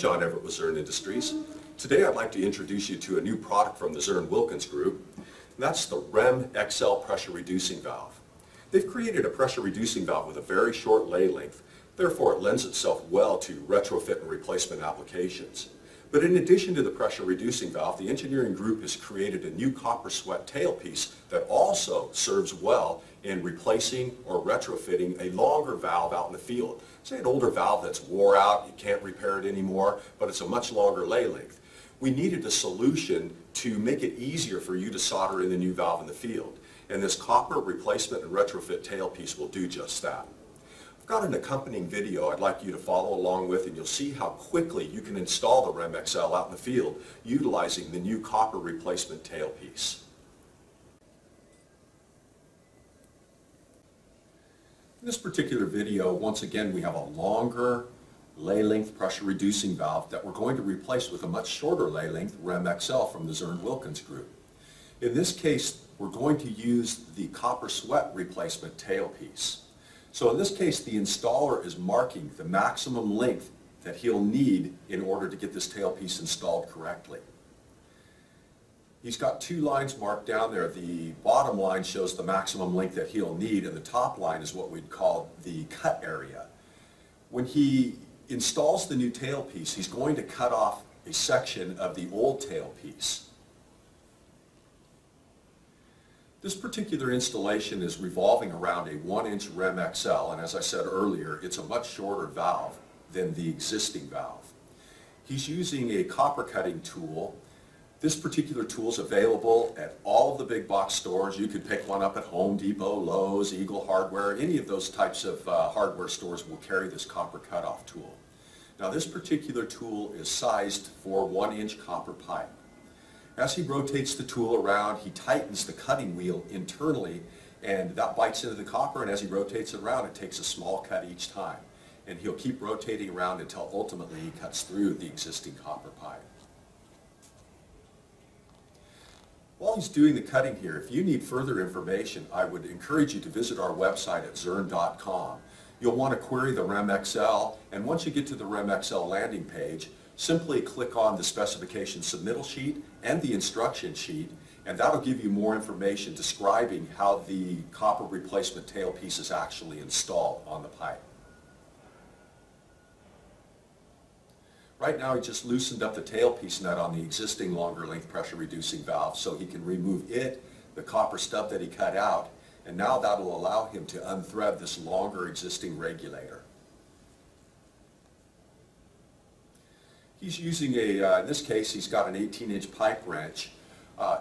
John Everett with Zurn Industries. Today I'd like to introduce you to a new product from the Zurn Wilkins Group, and that's the REMXL pressure reducing valve. They've created a pressure reducing valve with a very short lay length, therefore it lends itself well to retrofit and replacement applications. But in addition to the pressure reducing valve, the engineering group has created a new copper sweat tailpiece that also serves well in replacing or retrofitting a longer valve out in the field. Say an older valve that's wore out, you can't repair it anymore, but it's a much longer lay length. We needed a solution to make it easier for you to solder in the new valve in the field. And this copper replacement and retrofit tailpiece will do just that. I've got an accompanying video I'd like you to follow along with, and you'll see how quickly you can install the REMXL out in the field utilizing the new copper replacement tailpiece. In this particular video, once again, we have a longer lay length pressure reducing valve that we're going to replace with a much shorter lay length REMXL from the Zurn Wilkins Group. In this case, we're going to use the copper sweat replacement tailpiece. So in this case, the installer is marking the maximum length that he'll need in order to get this tailpiece installed correctly. He's got two lines marked down there. The bottom line shows the maximum length that he'll need, and the top line is what we'd call the cut area. When he installs the new tailpiece, he's going to cut off a section of the old tailpiece. This particular installation is revolving around a 1-inch REMXL, and as I said earlier, it's a much shorter valve than the existing valve. He's using a copper cutting tool. This particular tool is available at all of the big box stores. You could pick one up at Home Depot, Lowe's, Eagle Hardware. Any of those types of hardware stores will carry this copper cutoff tool. Now this particular tool is sized for 1-inch copper pipe. As he rotates the tool around, he tightens the cutting wheel internally, and that bites into the copper, and as he rotates it around, it takes a small cut each time. And he'll keep rotating around until ultimately he cuts through the existing copper pipe. While he's doing the cutting here, if you need further information, I would encourage you to visit our website at zurn.com. You'll want to query the REMXL, and once you get to the REMXL landing page, simply click on the specification submittal sheet and the instruction sheet, and that'll give you more information describing how the copper replacement tailpiece is actually installed on the pipe. Right now he just loosened up the tailpiece nut on the existing longer length pressure reducing valve so he can remove it, the copper stub that he cut out, and now that'll allow him to unthread this longer existing regulator. He's using in this case, he's got an 18-inch pipe wrench.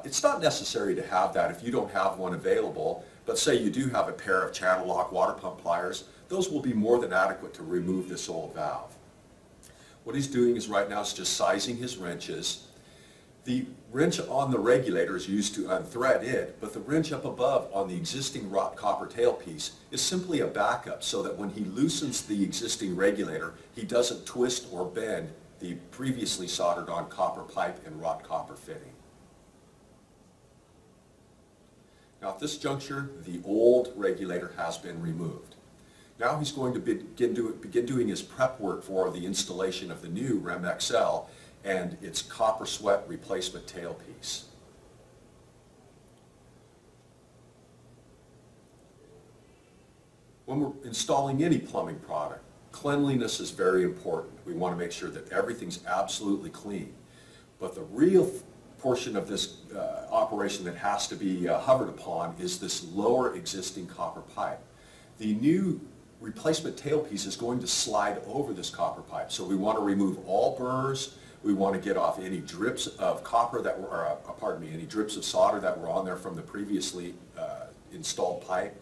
It's not necessary to have that if you don't have one available, but say you do have a pair of channel lock water pump pliers, those will be more than adequate to remove this old valve. What he's doing is right now is just sizing his wrenches. The wrench on the regulator is used to unthread it, but the wrench up above on the existing wrought copper tailpiece is simply a backup so that when he loosens the existing regulator, he doesn't twist or bend the previously soldered on copper pipe and wrought copper fitting. Now at this juncture, the old regulator has been removed. Now he's going to begin doing his prep work for the installation of the new REMXL and its copper sweat replacement tailpiece. When we're installing any plumbing product, cleanliness is very important. We want to make sure that everything's absolutely clean. But the real portion of this operation that has to be hovered upon is this lower existing copper pipe. The new replacement tailpiece is going to slide over this copper pipe. So we want to remove all burrs. We want to get off any drips of copper that were, any drips of solder that were on there from the previously installed pipe.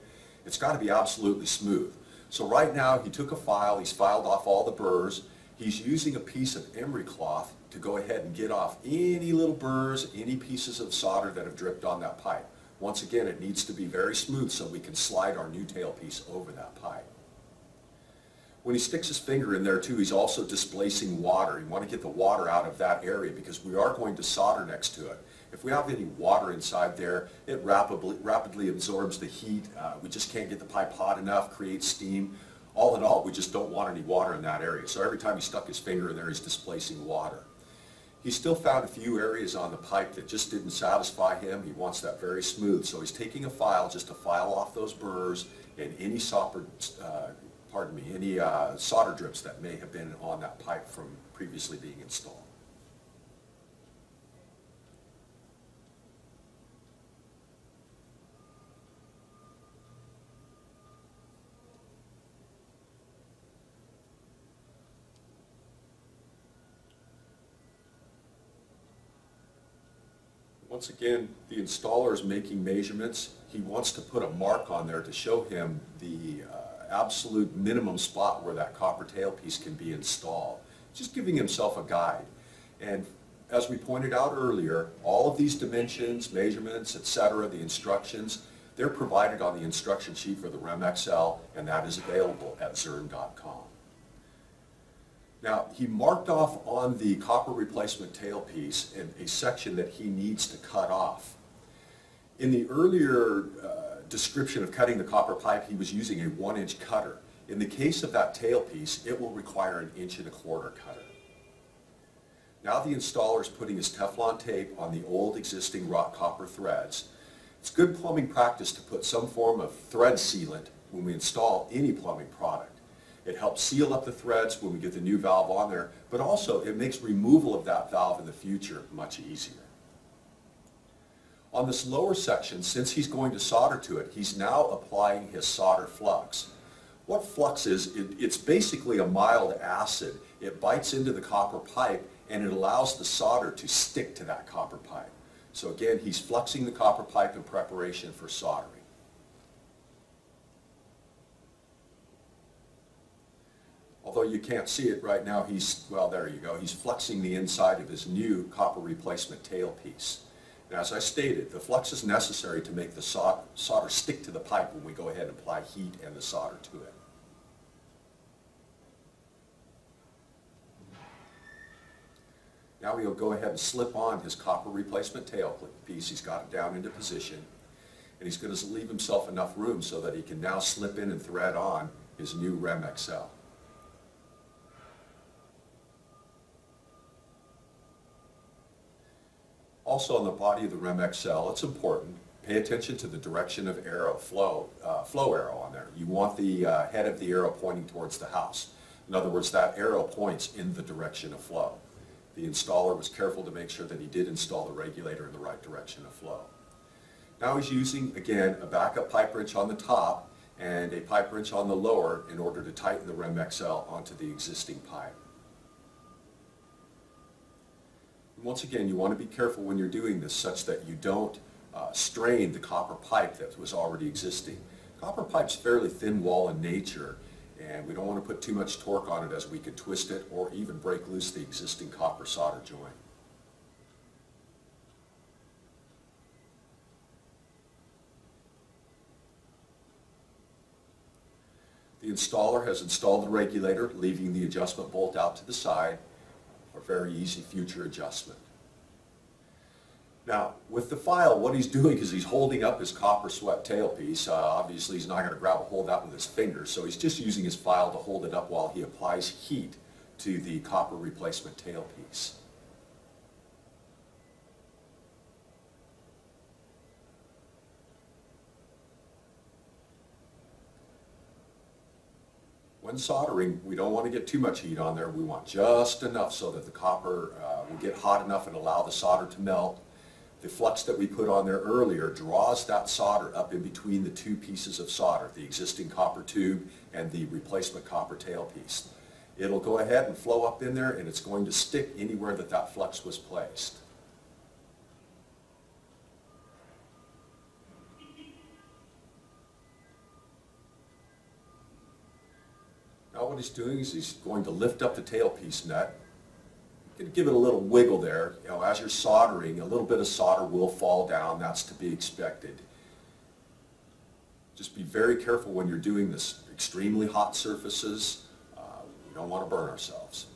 It's got to be absolutely smooth. So right now he took a file, he's filed off all the burrs. He's using a piece of emery cloth to go ahead and get off any little burrs, any pieces of solder that have dripped on that pipe. Once again, it needs to be very smooth so we can slide our new tailpiece over that pipe. When he sticks his finger in there too, he's also displacing water. You want to get the water out of that area because we are going to solder next to it. If we have any water inside there, it rapidly absorbs the heat. We just can't get the pipe hot enough, creates steam. all in all, we just don't want any water in that area. So every time he stuck his finger in there, he's displacing water. He still found a few areas on the pipe that just didn't satisfy him. He wants that very smooth. So he's taking a file just to file off those burrs and any solder drips that may have been on that pipe from previously being installed. Once again, the installer is making measurements. He wants to put a mark on there to show him the absolute minimum spot where that copper tailpiece can be installed. Just giving himself a guide. And as we pointed out earlier, all of these dimensions, measurements, etc., the instructions, they're provided on the instruction sheet for the REMXL, and that is available at zurn.com. Now, he marked off on the copper replacement tailpiece in a section that he needs to cut off. In the earlier description of cutting the copper pipe, he was using a 1-inch cutter. In the case of that tailpiece, it will require an 1 1/4 cutter. Now the installer is putting his Teflon tape on the old existing wrought copper threads. It's good plumbing practice to put some form of thread sealant when we install any plumbing product. It helps seal up the threads when we get the new valve on there, but also it makes removal of that valve in the future much easier. On this lower section, since he's going to solder to it, he's now applying his solder flux. What flux is, it's basically a mild acid. It bites into the copper pipe and it allows the solder to stick to that copper pipe. So again, he's fluxing the copper pipe in preparation for soldering. Although you can't see it right now, well, there you go, he's fluxing the inside of his new copper replacement tailpiece. And as I stated, the flux is necessary to make the solder stick to the pipe when we go ahead and apply heat and the solder to it. Now he'll go ahead and slip on his copper replacement tailpiece. He's got it down into position. And he's going to leave himself enough room so that he can now slip in and thread on his new REMXL. Also on the body of the REMXL, it's important, pay attention to the direction of flow arrow on there. You want the head of the arrow pointing towards the house. In other words, that arrow points in the direction of flow. The installer was careful to make sure that he did install the regulator in the right direction of flow. Now he's using, again, a backup pipe wrench on the top and a pipe wrench on the lower in order to tighten the REMXL onto the existing pipe. Once again, you want to be careful when you're doing this such that you don't strain the copper pipe that was already existing. Copper pipe's fairly thin wall in nature, and we don't want to put too much torque on it as we could twist it or even break loose the existing copper solder joint. The installer has installed the regulator, leaving the adjustment bolt out to the side. A very easy future adjustment. Now, with the file, what he's doing is he's holding up his copper swept tailpiece. Obviously, he's not going to grab a hold of that with his fingers, so he's just using his file to hold it up while he applies heat to the copper replacement tailpiece. When soldering, we don't want to get too much heat on there. We want just enough so that the copper will get hot enough and allow the solder to melt. The flux that we put on there earlier draws that solder up in between the two pieces of solder, the existing copper tube and the replacement copper tailpiece. It'll go ahead and flow up in there, and it's going to stick anywhere that that flux was placed. Now what he's doing is he's going to lift up the tailpiece nut. You can give it a little wiggle there. You know, as you're soldering, a little bit of solder will fall down. That's to be expected. Just be very careful when you're doing this. Extremely hot surfaces, we don't want to burn ourselves.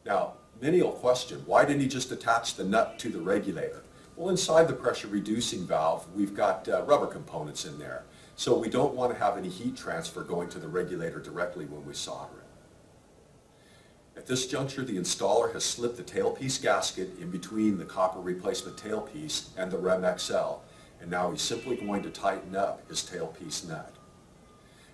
Now, many will question, why didn't he just attach the nut to the regulator? Well, inside the pressure reducing valve, we've got rubber components in there. So we don't want to have any heat transfer going to the regulator directly when we solder it. At this juncture, the installer has slipped the tailpiece gasket in between the copper replacement tailpiece and the REMXL, and now he's simply going to tighten up his tailpiece nut.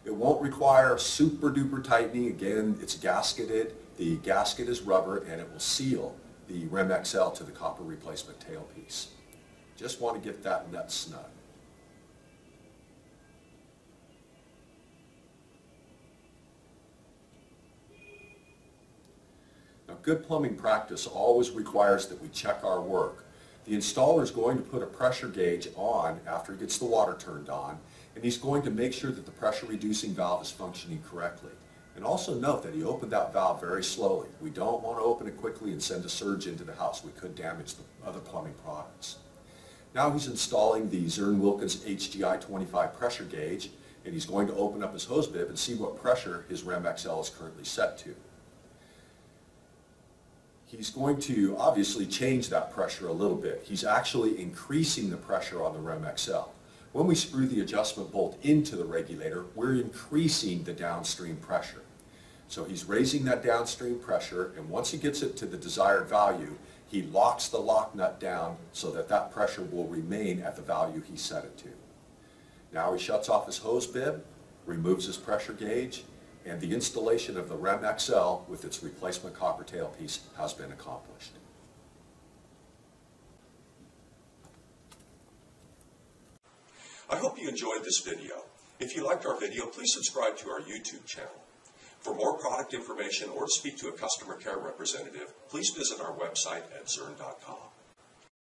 It won't require super duper tightening. Again, it's gasketed. The gasket is rubber and it will seal the REMXL to the copper replacement tailpiece. Just want to get that nut snug. Now, good plumbing practice always requires that we check our work. The installer is going to put a pressure gauge on after he gets the water turned on, and he's going to make sure that the pressure reducing valve is functioning correctly. And also note that he opened that valve very slowly. We don't want to open it quickly and send a surge into the house. We could damage the other plumbing products. Now he's installing the Zurn-Wilkins HGI 25 pressure gauge, and he's going to open up his hose bib and see what pressure his REMXL is currently set to. He's going to obviously change that pressure a little bit. He's actually increasing the pressure on the REMXL. When we screw the adjustment bolt into the regulator, we're increasing the downstream pressure. So he's raising that downstream pressure, and once he gets it to the desired value, he locks the lock nut down so that that pressure will remain at the value he set it to. Now he shuts off his hose bib, removes his pressure gauge, and the installation of the REMXL with its replacement copper tailpiece has been accomplished. I hope you enjoyed this video. If you liked our video, please subscribe to our YouTube channel. For more product information or to speak to a customer care representative, please visit our website at zurn.com.